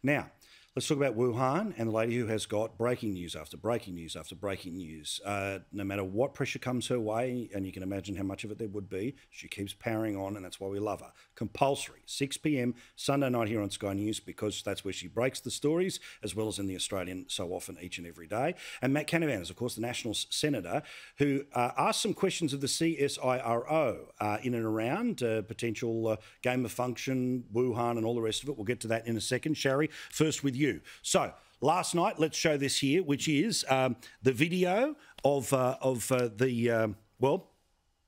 Now, let's talk about Wuhan and the lady who has got breaking news after breaking news after breaking news. No matter what pressure comes her way, and you can imagine how much of it there would be, she keeps powering on, and that's why we love her. Compulsory, 6 p.m. Sunday night here on Sky News, because that's where she breaks the stories, as well as in The Australian so often each and every day. And Matt Canavan is, of course, the National Senator, who asked some questions of the CSIRO in and around potential gain of function, Wuhan and all the rest of it. We'll get to that in a second. Shari, first with you. So last night, let's show this here, which is the video of well,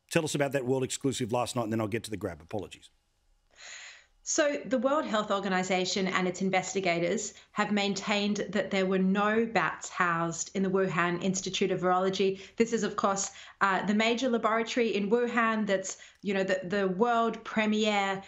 tell us about that world exclusive last night, and then I'll get to the grab. Apologies. So the World Health Organization and its investigators have maintained that there were no bats housed in the Wuhan Institute of Virology. This is, of course, the major laboratory in Wuhan that's, the world premiere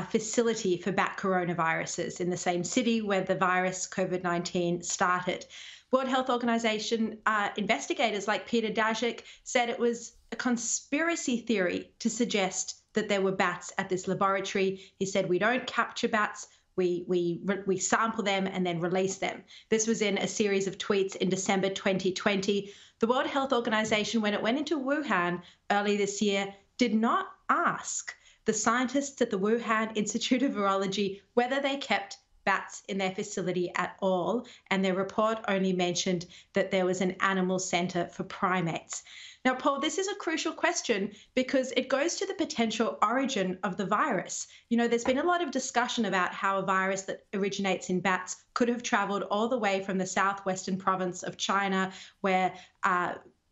facility for bat coronaviruses in the same city where the virus COVID-19 started. World Health Organization investigators like Peter Daszak said it was a conspiracy theory to suggest that there were bats at this laboratory. He said, we don't capture bats, we sample them and then release them. This was in a series of tweets in December 2020. The World Health Organization, when it went into Wuhan early this year, did not ask the scientists at the Wuhan Institute of Virology whether they kept bats in their facility at all, and their report only mentioned that there was an animal centre for primates. Now, Paul, this is a crucial question because it goes to the potential origin of the virus. There's been a lot of discussion about how a virus that originates in bats could have travelled all the way from the southwestern province of China, where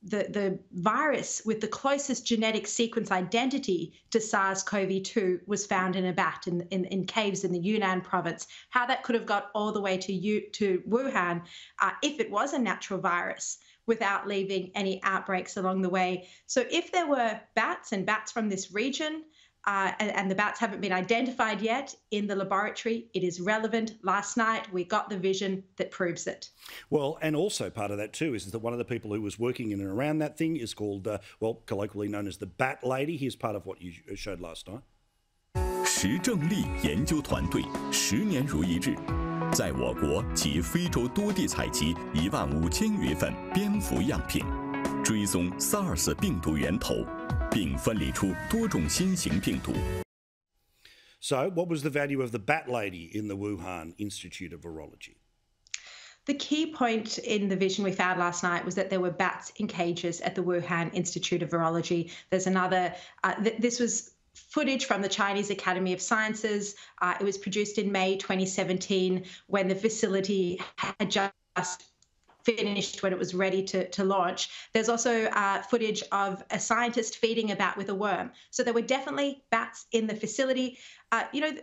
the virus with the closest genetic sequence identity to SARS-CoV-2 was found in a bat in caves in the Yunnan province. How that could have got all the way to Wuhan if it was a natural virus without leaving any outbreaks along the way. So if there were bats and bats from this region, and the bats haven't been identified yet in the laboratory, it is relevant. Last night, we got the vision that proves it. Well, and also part of that too is that one of the people who was working in and around that thing is called, colloquially known as the Bat Lady. Here's part of what you showed last night. 实证力研究团队10年如一日，在我国及非洲多地采集15000余份蝙蝠样品，追踪 SARS 病毒源头。 并分离出多种新型病毒。 So, what was the value of the Bat Lady in the Wuhan Institute of Virology? The key point in the vision we found last night was that there were bats in cages at the Wuhan Institute of Virology. There's another, this was footage from the Chinese Academy of Sciences. It was produced in May 2017 when the facility had just finished, when it was ready to launch. There's also footage of a scientist feeding a bat with a worm. So there were definitely bats in the facility.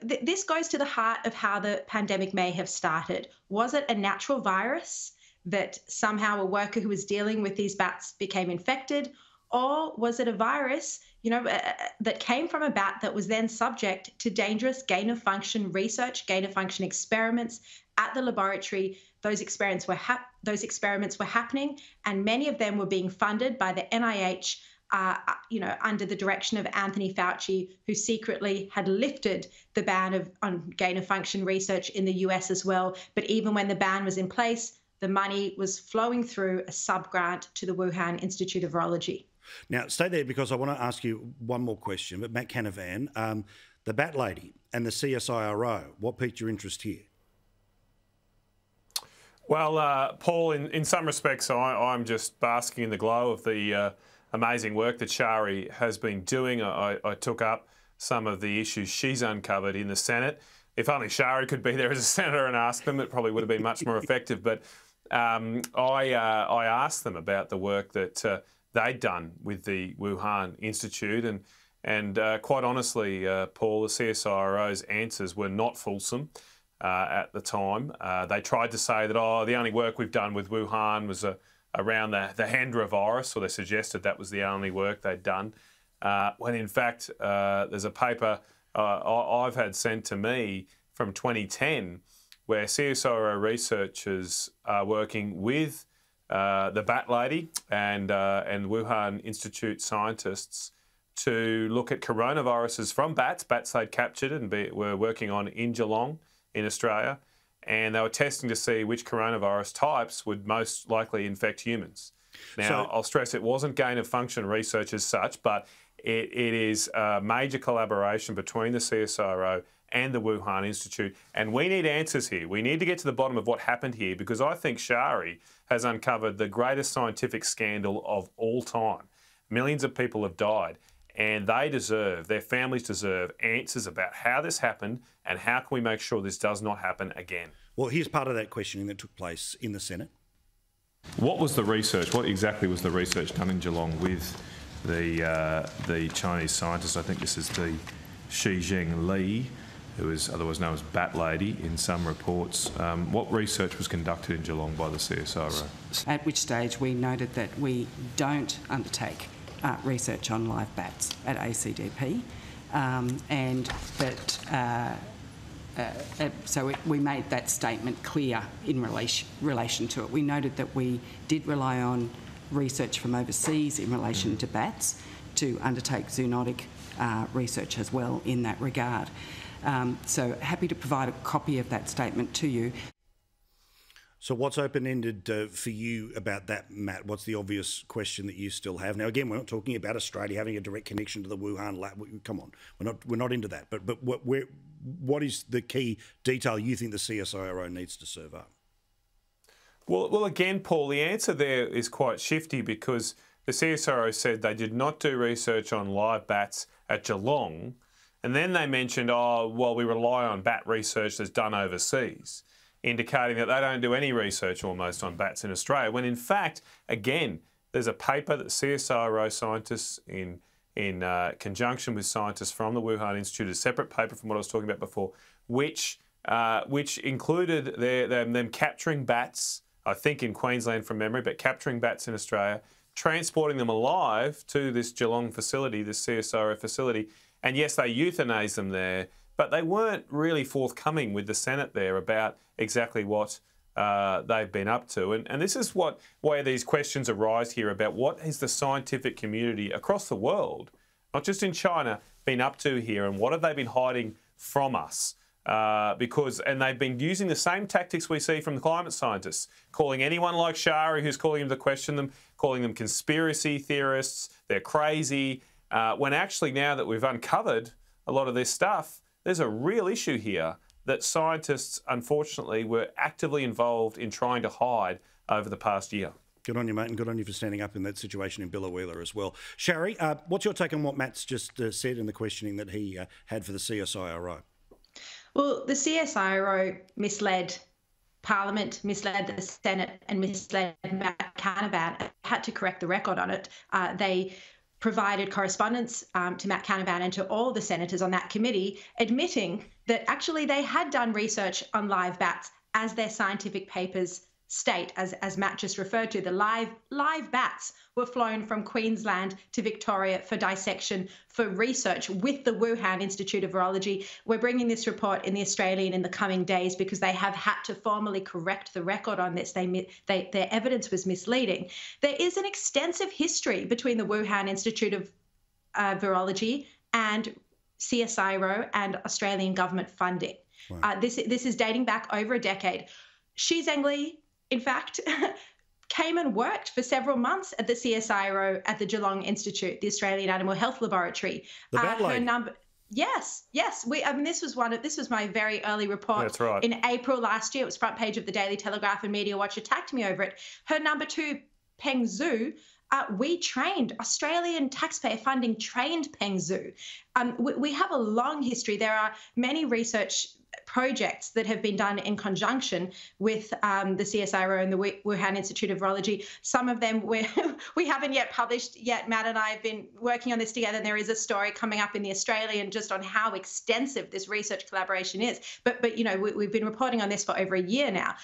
This goes to the heart of how the pandemic may have started. Was it a natural virus that somehow a worker who was dealing with these bats became infected? Or was it a virus, that came from a bat that was then subject to dangerous gain-of-function research, gain-of-function experiments at the laboratory? Those experiments were happening, and many of them were being funded by the NIH, under the direction of Anthony Fauci, who secretly had lifted the ban on gain-of-function research in the US as well. But even when the ban was in place, the money was flowing through a sub-grant to the Wuhan Institute of Virology. Now, stay there because I want to ask you one more question. But Matt Canavan, the Bat Lady and the CSIRO, what piqued your interest here? Well, Paul, in some respects, I'm just basking in the glow of the amazing work that Shari has been doing. I took up some of the issues she's uncovered in the Senate. If only Shari could be there as a senator and ask them, it probably would have been much more effective. But I asked them about the work that they'd done with the Wuhan Institute, and quite honestly, Paul, the CSIRO's answers were not fulsome. At the time, they tried to say that, the only work we've done with Wuhan was around the Hendra virus, or they suggested that was the only work they'd done, when in fact there's a paper I've had sent to me from 2010 where CSIRO researchers are working with the Bat Lady and Wuhan Institute scientists to look at coronaviruses from bats they'd captured and were working on in Geelong in Australia, and they were testing to see which coronavirus types would most likely infect humans. Now, I'll stress it wasn't gain-of-function research as such, but it is a major collaboration between the CSIRO and the Wuhan Institute, and we need answers here. We need to get to the bottom of what happened here, because I think Shari has uncovered the greatest scientific scandal of all time. Millions of people have died, and their families deserve answers about how this happened and how can we make sure this does not happen again. Well, here's part of that questioning that took place in the Senate. What was the research? What exactly was the research done in Geelong with the Chinese scientist? I think this is the Xizheng Li, who is otherwise known as Bat Lady in some reports. What research was conducted in Geelong by the CSIRO? At which stage we noted that we don't undertake research on live bats at ACDP, and that so we made that statement clear in relation to it. We noted that we did rely on research from overseas in relation to bats to undertake zoonotic research as well in that regard. So happy to provide a copy of that statement to you. So what's open-ended for you about that, Matt? What's the obvious question that you still have? Now, again, we're not talking about Australia having a direct connection to the Wuhan lab. Come on, we're not into that. But what is the key detail you think the CSIRO needs to serve up? Well, again, Paul, the answer there is quite shifty, because the CSIRO said they did not do research on live bats at Geelong, and then they mentioned, oh, well, we rely on bat research that's done overseas, indicating that they don't do any research almost on bats in Australia, when in fact, again, there's a paper that CSIRO scientists in conjunction with scientists from the Wuhan Institute, a separate paper from what I was talking about before, which included them capturing bats, I think in Queensland from memory, but capturing bats in Australia, transporting them alive to this Geelong facility, this CSIRO facility, and yes, they euthanized them there, but they weren't really forthcoming with the Senate there about exactly what they've been up to. And this is where these questions arise here about what has the scientific community across the world, not just in China, been up to here, and what have they been hiding from us? And they've been using the same tactics we see from the climate scientists, calling anyone like Shari who's calling them to question them, calling them conspiracy theorists, they're crazy, when actually now that we've uncovered a lot of this stuff, there's a real issue here that scientists, unfortunately, were actively involved in trying to hide over the past year. Good on you, mate, and good on you for standing up in that situation in Billawheeler as well. Shari, what's your take on what Matt's just said in the questioning that he had for the CSIRO? Well, the CSIRO misled Parliament, misled the Senate, and misled Matt Canavan. I had to correct the record on it. They provided correspondence to Matt Canavan and to all the senators on that committee, admitting that actually they had done research on live bats, as their scientific papers state, as Matt just referred to. The live bats were flown from Queensland to Victoria for dissection, for research with the Wuhan Institute of Virology. We're bringing this report in the Australian in the coming days because they have had to formally correct the record on this. Their evidence was misleading. There is an extensive history between the Wuhan Institute of Virology and CSIRO and Australian government funding. Wow. This is dating back over a decade. Xizheng Li, in fact, came and worked for several months at the CSIRO at the Geelong Institute, the Australian Animal Health Laboratory. The bat lady. Yes. This was my very early report. That's right. In April last year. It was front page of the Daily Telegraph, and Media Watch attacked me over it. Her number two, Peng Zhu, we trained, Australian taxpayer funding trained Peng Zhu. We have a long history. There are many research projects that have been done in conjunction with the CSIRO and the Wuhan Institute of Virology. Some of them we haven't yet published yet. Matt and I have been working on this together, and there is a story coming up in the Australian just on how extensive this research collaboration is. But you know, we've been reporting on this for over a year now.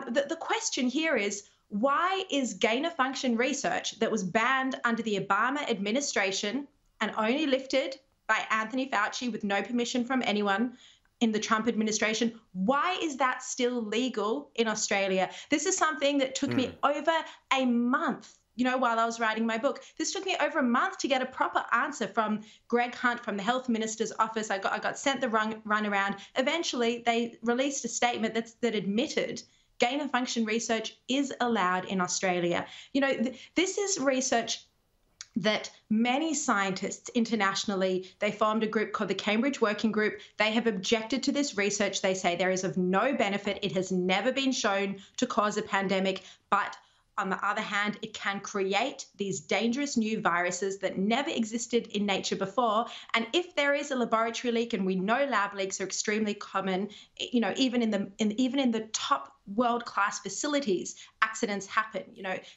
The question here is, why is gain-of-function research that was banned under the Obama administration and only lifted by Anthony Fauci with no permission from anyone in the Trump administration, why is that still legal in Australia? This is something that took me over a month, while I was writing my book. This took me over a month to get a proper answer from Greg Hunt from the Health Minister's office. I got sent the run around. Eventually, they released a statement that admitted gain of function research is allowed in Australia. This is research that many scientists internationally, they formed a group called the Cambridge Working Group. They have objected to this research. They say there is of no benefit. It has never been shown to cause a pandemic, but on the other hand, it can create these dangerous new viruses that never existed in nature before. And if there is a laboratory leak, and we know lab leaks are extremely common, even in the top world-class facilities, accidents happen.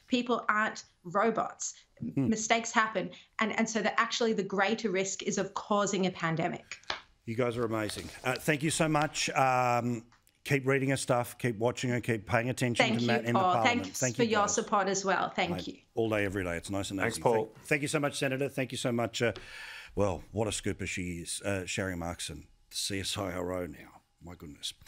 People aren't robots. Mistakes happen. And so that actually the greater risk is of causing a pandemic. You guys are amazing. Thank you so much. Keep reading her stuff, keep watching her, keep paying attention to Matt in the Parliament. Thanks for your support as well. Thank you. All day, every day. It's nice and easy. Thanks, Paul. Thank you so much, Senator. Thank you so much. Well, what a scooper she is. Sherry Markson, the CSIRO now. My goodness.